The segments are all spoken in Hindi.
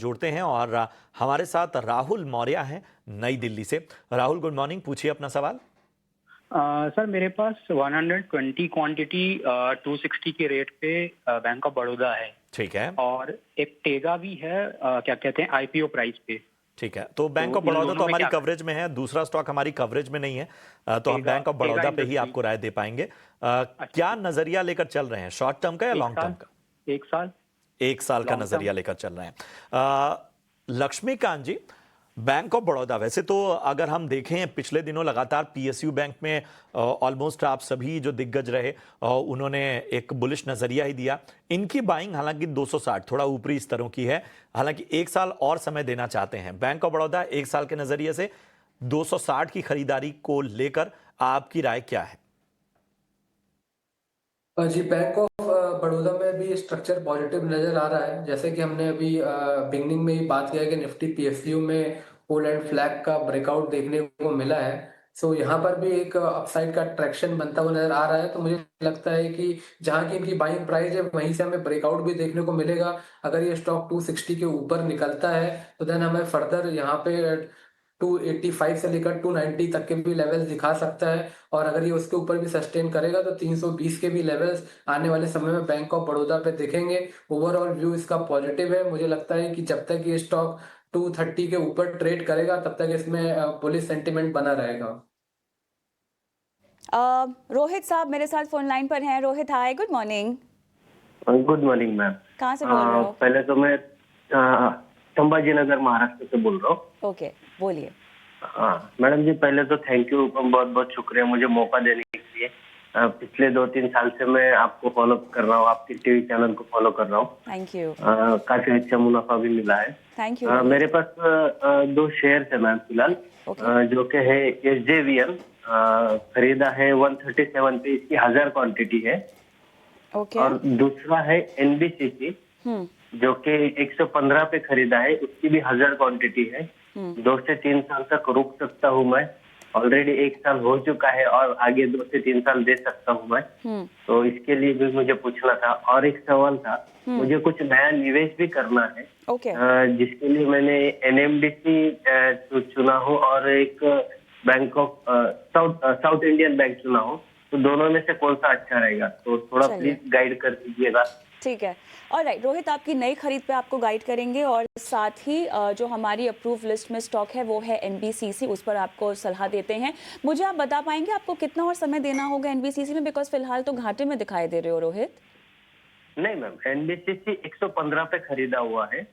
जोड़ते हैं और हमारे साथ राहुल मौर्य हैं नई दिल्ली से। राहुल गुड मॉर्निंग, पूछिए अपना सवाल। सर मेरे पास 120 क्वांटिटी 260 के रेट पे बैंक ऑफ बड़ौदा है। ठीक है। और एक टेगा भी है क्या कहते हैं आईपीओ प्राइस पे। ठीक है, तो बैंक ऑफ इन बड़ौदा दोनों तो में हमारी क्या कवरेज में है, दूसरा स्टॉक हमारी कवरेज में नहीं है, तो हम टेगा बैंक ऑफ टेगा बड़ौदा पे ही इंडस्ट्री। आपको राय दे पाएंगे। अच्छा क्या ठीक नजरिया लेकर चल रहे हैं, शॉर्ट टर्म का या है। लॉन्ग टर्म का? एक साल 1 साल का लॉन्ग टर्म। नजरिया लेकर चल रहे हैं। लक्ष्मीकांत जी, बैंक ऑफ बड़ौदा, वैसे तो अगर हम देखें पिछले दिनों लगातार पीएसयू बैंक में ऑलमोस्ट आप सभी जो दिग्गज रहे उन्होंने एक बुलिश नजरिया ही दिया। इनकी बाइंग हालांकि 260 थोड़ा ऊपरी स्तरों की है, हालांकि 1 साल और समय देना चाहते हैं बैंक ऑफ बड़ौदा। 1 साल के नजरिए से 260 की खरीदारी को लेकर आपकी राय क्या है? जी, बैंक ऑफ बड़ौदा में भी स्ट्रक्चर पॉजिटिव नजर आ रहा है। जैसे कि हमने अभी बिगनिंग में ही बात किया कि निफ्टी पीएसयू में पोल एंड फ्लैग का ब्रेकआउट देखने को मिला है। सो यहाँ पर भी एक अपसाइड का ट्रैक्शन बनता हुआ नजर आ रहा है। तो मुझे लगता है कि जहाँ की इनकी बाइंग प्राइस है वहीं से हमें ब्रेकआउट भी देखने को मिलेगा। अगर ये स्टॉक 260 के ऊपर निकलता है तो देन हमें फर्दर यहाँ पे 285 से लेकर 290 तक के भी लेवल्स दिखा सकता है। और अगर ये उसके ऊपर भी सस्टेन करेगा तो 320 के भी लेवल्स आने वाले समय में बैंक ऑफ बड़ौदा पे दिखेंगे। ओवरऑल व्यू इसका पॉजिटिव है। मुझे लगता है कि जब तक ये स्टॉक 230 के ऊपर ट्रेड करेगा तब तक इसमें बुलिश सेंटिमेंट बना रहेगा। रोहित साहब मेरे साथ फोन लाइन पर हैं। Rohit hi, good morning. Good morning ma'am. कहाँ से बोल रहे हो? पहले तो मैं संभाजी नगर महाराष्ट्र से बोल रहा हूँ। ओके, बोलिए। हाँ मैडम जी, पहले तो थैंक यू, बहुत बहुत शुक्रिया मुझे मौका देने के लिए। पिछले 2-3 साल से मैं आपको फॉलो कर रहा हूँ, आपके टीवी चैनल को फॉलो कर रहा हूँ। Thank you. काफी अच्छा मुनाफा भी मिला है। Thank you. मेरे पास 2 शेयर है मैम फिलहाल, जो कि है SJVN, खरीदा है 137 पे, इसकी 1000 क्वांटिटी है। और दूसरा है NBCC जो कि 115 पे खरीदा है, उसकी भी 1000 क्वांटिटी है। 2 से 3 साल तक रुक सकता हूँ मैं, ऑलरेडी 1 साल हो चुका है और आगे 2 से 3 साल दे सकता हूँ मैं। तो इसके लिए भी मुझे पूछना था। और एक सवाल था, मुझे कुछ नया निवेश भी करना है, जिसके लिए मैंने NMDC चुना हो और एक bank of south Indian bank चुना हो। तो दोनों में से कौन सा अच्छा रहेगा, तो थोड़ा प्लीज गाइड कर दीजिएगा। ठीक है, ऑलराइट रोहित, आपकी नई खरीद पे आपको गाइड करेंगे और साथ ही जो हमारी अप्रूव लिस्ट में स्टॉक है वो है NBCC, उस पर आपको सलाह देते हैं। मुझे आप बता पाएंगे आपको कितना और समय देना होगा NBCC में, बिकॉज फिलहाल तो घाटे में दिखाई दे रहे हो रोहित। नहीं मैम, NBCC 115 पे खरीदा हुआ है।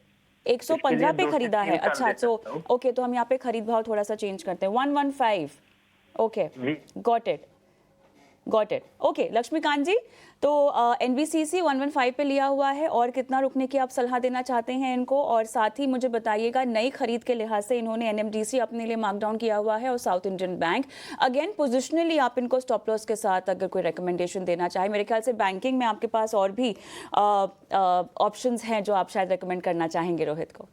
115 पे खरीदा है? अच्छा, तो ओके, तो हम यहाँ पे खरीद भाव थोड़ा सा चेंज करते हैं, 115। Okay, got it. Okay Laxmikant ji, तो NBCC 115 पे लिया हुआ है, और कितना रुकने की आप सलाह देना चाहते हैं इनको? और साथ ही मुझे बताइएगा नई खरीद के लिहाज से इन्होंने NMDC अपने लिए मार्कडाउन किया हुआ है और south Indian bank. Again positionally आप इनको स्टॉप लॉस के साथ अगर कोई रिकमेंडेशन देना चाहे, मेरे ख्याल से बैंकिंग में आपके पास और भी ऑप्शंस हैं जो आप शायद रिकमेंड करना चाहेंगे रोहित को।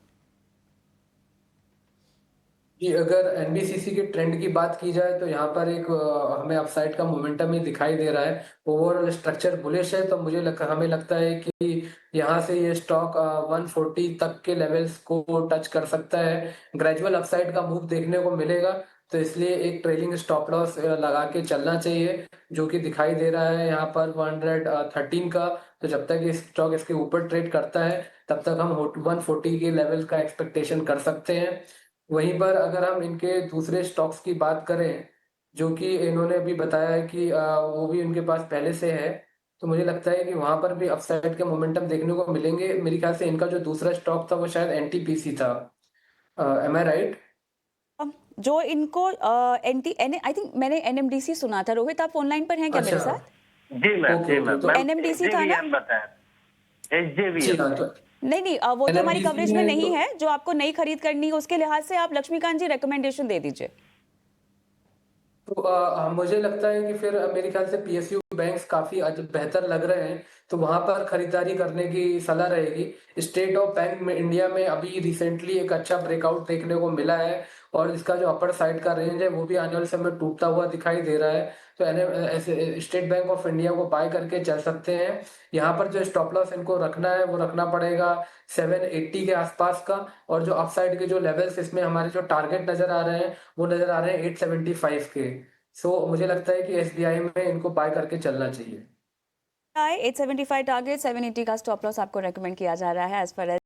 जी, अगर NBCC के ट्रेंड की बात की जाए तो यहाँ पर एक हमें अपसाइड का मोमेंटम ही दिखाई दे रहा है। ओवरऑल स्ट्रक्चर बुलिश है, तो हमें लगता है कि यहाँ से ये स्टॉक 140 तक के लेवल्स को टच कर सकता है। ग्रेजुअल अपसाइड का मूव देखने को मिलेगा, तो इसलिए एक ट्रेलिंग स्टॉप लॉस लगा के चलना चाहिए, जो कि दिखाई दे रहा है यहाँ पर 113 का। तो जब तक ये स्टॉक इसके ऊपर ट्रेड करता है तब तक हम 140 के लेवल का एक्सपेक्टेशन कर सकते हैं। वहीं पर अगर हम इनके दूसरे स्टॉक्स की बात करें, जो कि इन्होंने अभी बताया है कि वो भी उनके पास पहले से है, तो मुझे लगता है कि वहां पर भी अपसाइड के मोमेंटम देखने को मिलेंगे। मेरे ख्याल से इनका जो दूसरा स्टॉक था वो शायद NTPC था। एम आई राइट? जो इनको आई थिंक मैंने NMDC सुना था। रोहित, आप ऑनलाइन पर हैं क्या मेरे साथ? जी मैम, जी मैम। तो NMDC था ना? SJVN। नहीं, वो तो हमारी कवरेज में नहीं है। जो आपको नई खरीद करनी है उसके लिहाज से आप लक्ष्मीकांत जी रिकमेंडेशन दे दीजिए। तो मुझे लगता है कि फिर मेरे ख्याल से PSU बैंक्स काफी बेहतर लग रहे हैं, तो वहां पर खरीदारी करने की सलाह रहेगी। स्टेट ऑफ बैंक में इंडिया में अभी रिसेंटली एक अच्छा ब्रेकआउट देखने को मिला है और इसका जो अपर साइड का रेंज है वो भी आने वाले समय में टूटता हुआ दिखाई दे रहा है। तो ऐसे स्टेट बैंक ऑफ इंडिया को बाय करके चल सकते हैं। यहाँ पर जो स्टॉप लॉस इनको रखना है वो रखना पड़ेगा 780 के आसपास का, और जो अपसाइड के जो लेवल्स इसमें हमारे जो टारगेट नजर आ रहे हैं वो नजर आ रहे हैं 875 के। सो मुझे लगता है कि एसबीआई में इनको बाय करके चलना चाहिए। 875 टारगेट, 780 का स्टॉप लॉस आपको रेकमेंड किया जा रहा है एज पर